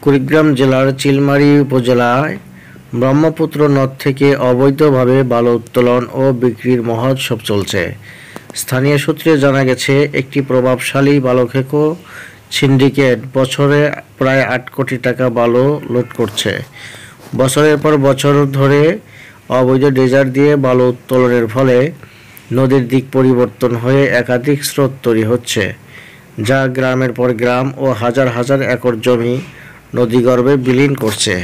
কুড়িগ্রাম জেলার চিলমারী উপজেলায় ব্রহ্মপুত্র নদ থেকে অবৈধভাবে বালু উত্তোলন ও বিক্রির মহোৎসব চলছে। স্থানীয় সূত্রে জানা গেছে, একটি প্রভাবশালী বালুখেকো সিন্ডিকেট বছরে প্রায় ৮ কোটি টাকা বালু লুট করছে। বছরের পর বছর ধরে অবৈধ ড্রেজার দিয়ে বালু উত্তোলনের ফলে নদীর দিক পরিবর্তন হয়ে একাধিক স্রোত তৈরি হচ্ছে, যা গ্রামের পর গ্রাম ও হাজার হাজার একর জমি নদীগর্ভে বিলীন করছে।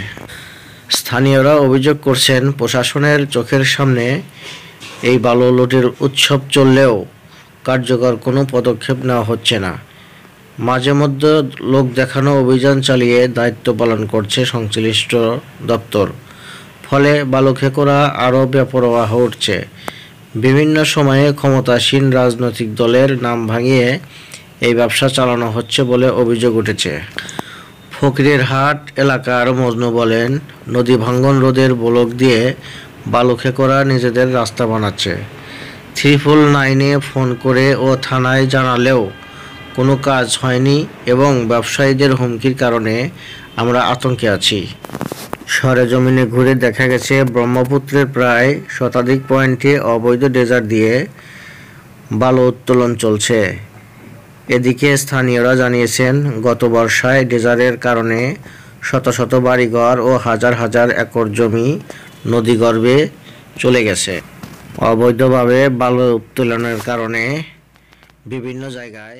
স্থানীয়রা অভিযোগ করছেন, প্রশাসনের চোখের সামনে এই বালু লুটের উৎসব চললেও কার্যকর কোনো পদক্ষেপ নেওয়া হচ্ছে না। মাঝে মধ্যে লোক দেখানো অভিযান চালিয়ে দায়িত্ব পালন করছে সংশ্লিষ্ট দপ্তর। ফলে বালুখেকোরা আরও বেপরোয়া হয়ে উঠছে। বিভিন্ন সময়ে ক্ষমতাসীন রাজনৈতিক দলের নাম ভাঙিয়ে এই ব্যবসা চালানো হচ্ছে বলে অভিযোগ উঠেছে। ফকিরেরহাট এলাকার মজনু বলেন, নদী ভাঙ্গন রোধের ব্লক দিয়ে বালুখেকোরা নিজেদের রাস্তা বানাচ্ছে। 999-এ ফোন করে ও থানায় জানালেও কোনো কাজ হয়নি এবং ব্যবসায়ীদের হুমকির কারণে আমরা আতঙ্কে আছি। সরেজমিনে ঘুরে দেখা গেছে, ব্রহ্মপুত্রের প্রায় শতাধিক পয়েন্টে অবৈধ ড্রেজার দিয়ে বালু উত্তোলন চলছে। এদিকে স্থানীয়রা জানিয়েছেন, গত বর্ষায় ড্রেজারের কারণে শত শত বাড়িঘর ও হাজার হাজার একর জমি নদীগর্ভে চলে গেছে। অবৈধভাবে বালু উত্তোলনের কারণে বিভিন্ন জায়গায়